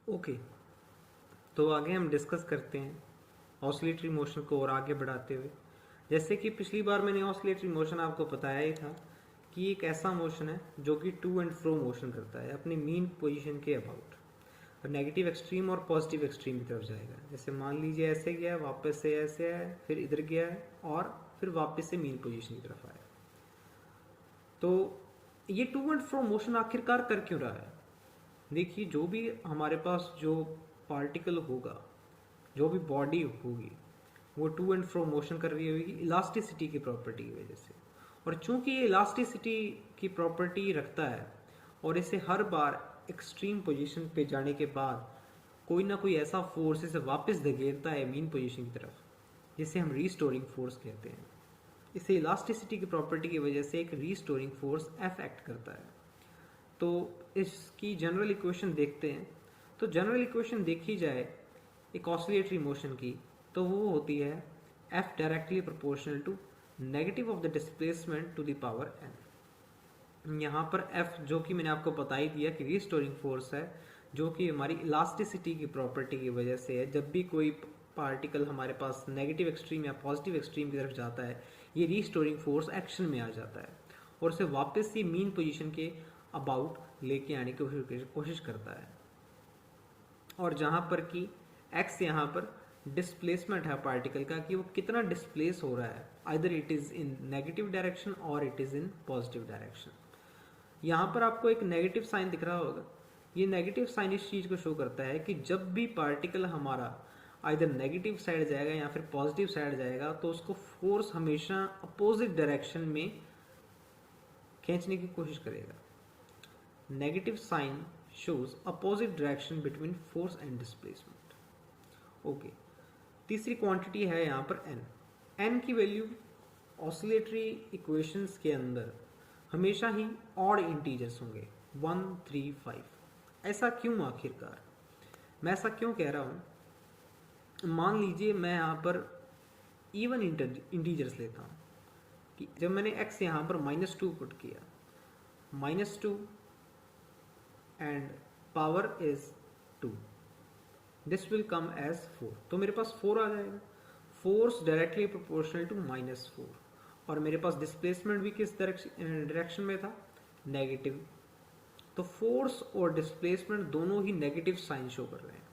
Okay, तो आगे हम डिस्कस करते हैं ऑसिलेटरी मोशन को और आगे बढ़ाते हुए। जैसे कि पिछली बार मैंने ऑसिलेटरी मोशन आपको बताया ही था कि एक ऐसा मोशन है जो कि टू एंड फ्रो मोशन करता है अपनी मीन पोजीशन के अबाउट, और नेगेटिव एक्सट्रीम और पॉजिटिव एक्सट्रीम की तरफ जाएगा। जैसे मान लीजिए ऐसे गया, वापस से ऐसे आया, फिर इधर गया है और फिर वापस से मीन पोजीशन की तरफ आया। तो ये टू एंड फ्रो मोशन आखिरकार कर क्यों रहा है? देखिए, जो भी हमारे पास जो पार्टिकल होगा, जो भी बॉडी होगी, वो टू एंड फ्रो मोशन कर रही होगी इलास्टिसिटी की प्रॉपर्टी की वजह से। और चूंकि ये इलास्टिसिटी की प्रॉपर्टी रखता है और इसे हर बार एक्सट्रीम पोजीशन पे जाने के बाद कोई ना कोई ऐसा फोर्स इसे वापस धकेलता है मीन पोजीशन की तरफ, जिसे हम रीस्टोरिंग फोर्स कहते हैं। इसे इलास्टिसिटी की प्रॉपर्टी की वजह से एक रीस्टोरिंग फोर्स एफ एक्ट करता है। तो इसकी जनरल इक्वेशन देखते हैं। तो जनरल इक्वेशन देखी जाए एक ऑसिलेटरी मोशन की, तो वो होती है F directly proportional to negative of the displacement to the power n। यहाँ पर F जो कि मैंने आपको बता ही दिया कि रिस्टोरिंग फोर्स है, जो कि हमारी इलास्टिसिटी की प्रॉपर्टी की वजह से है। जब भी कोई पार्टिकल हमारे पास नेगेटिव एक्सट्रीम या पॉजिटिव एक्सट्रीम की तरफ जाता है, ये रिस्टोरिंग फोर्स एक्शन में आ जाता है और उसे वापस से मीन पोजीशन के अबाउट लेके आने की कोशिश करता है। और जहाँ पर कि x यहाँ पर डिस्प्लेसमेंट है पार्टिकल का, कि वो कितना डिस्प्लेस हो रहा है, either it is in negative direction और it is in positive direction. यहाँ पर आपको एक नेगेटिव साइन दिख रहा होगा। ये नेगेटिव साइन इस चीज़ को शो करता है कि जब भी पार्टिकल हमारा आइदर नेगेटिव साइड जाएगा या फिर पॉजिटिव साइड जाएगा, तो उसको फोर्स हमेशा अपोजिट डायरेक्शन में खींचने की कोशिश करेगा। Negative sign shows opposite direction between force and displacement। Okay, तीसरी क्वांटिटी है यहाँ पर n। n की वैल्यू ऑसिलेटरी इक्वेशंस के अंदर हमेशा ही ऑड इंटीजर्स होंगे, 1, 3, 5। ऐसा क्यों आखिरकार? मैं ऐसा क्यों कह रहा हूँ? मान लीजिए मैं यहाँ पर इवन इंटीजर्स लेता हूँ कि जब मैंने x यहाँ पर -2 पुट किया, -2 and power is 2, this will come as 4। तो मेरे पास 4 आ जाएगा। फोर्स डायरेक्टली प्रोपोर्शनल टू -4, और मेरे पास डिस्प्लेसमेंट भी किस डायरेक्शन में था? नेगेटिव। तो फोर्स और डिस्प्लेसमेंट दोनों ही नेगेटिव साइन शो कर रहे हैं।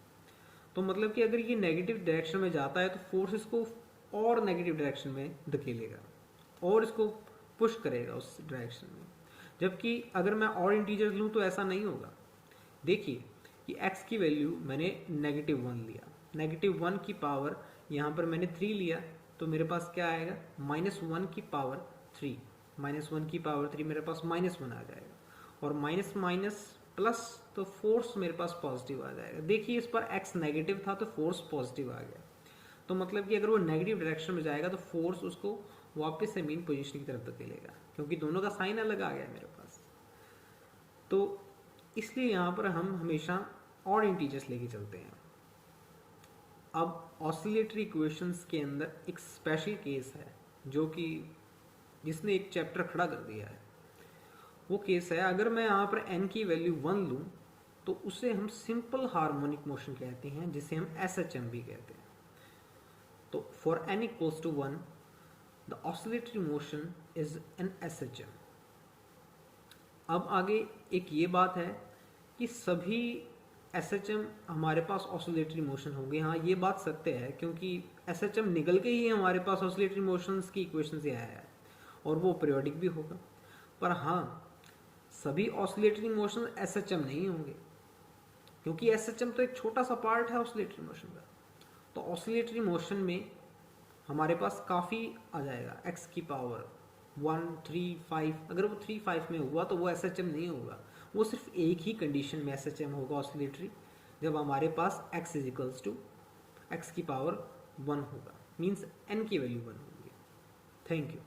तो मतलब कि अगर ये नेगेटिव डायरेक्शन में जाता है तो फोर्स इसको और नेगेटिव डायरेक्शन में धकेलेगा और इसको पुश करेगा उस डायरेक्शन में। जबकि अगर मैं और इंटीजर्स लूँ तो ऐसा नहीं होगा। देखिए कि x की वैल्यू मैंने -1 लिया, -1 की पावर यहाँ पर मैंने 3 लिया, तो मेरे पास क्या आएगा? -1 की पावर 3, -1 की पावर 3 मेरे पास -1 आ जाएगा, और माइनस माइनस प्लस, तो फोर्स मेरे पास पॉजिटिव आ जाएगा। देखिए इस पर x नेगेटिव था तो फोर्स पॉजिटिव आ गया। तो मतलब कि अगर वो नेगेटिव डायरेक्शन में जाएगा तो फोर्स उसको वापस से मीन पोजीशन की तरफ धकेलेगा, क्योंकि दोनों का साइन अलग आ गया मेरे पास। तो इसलिए यहाँ पर हम हमेशा ऑड इंटीजर्स लेके चलते हैं। अब ऑसिलेटरी इक्वेशंस के अंदर एक स्पेशल केस है जो कि जिसने एक चैप्टर खड़ा कर दिया है। वो केस है, अगर मैं यहाँ पर n की वैल्यू 1 लूँ तो उसे हम सिंपल हार्मोनिक मोशन कहते हैं, जिसे हम SHM भी कहते हैं। तो for n equals to 1 the oscillatory motion is an SHM। अब आगे एक ये बात है कि सभी SHM हमारे पास ऑसिलेटरी मोशन होंगे। हाँ, ये बात सत्य है, क्योंकि SHM निकल के ही हमारे पास ऑसिलेटरी मोशंस की इक्वेशन से आया है और वो पीरियोडिक भी होगा। पर हाँ, सभी ऑसिलेटरी मोशन SHM नहीं होंगे, क्योंकि SHM तो एक छोटा सा पार्ट है ऑसिलेटरी मोशन का। तो ऑसिलेटरी मोशन में हमारे पास काफ़ी आ जाएगा, x की पावर 1, 3, 5। अगर वो 3, 5 में हुआ तो वो SHM नहीं होगा। वो सिर्फ एक ही कंडीशन में SHM होगा ऑसिलेटरी, जब हमारे पास x is equals to x की पावर 1 होगा, मीन्स n की वैल्यू 1 होगी। Thank you.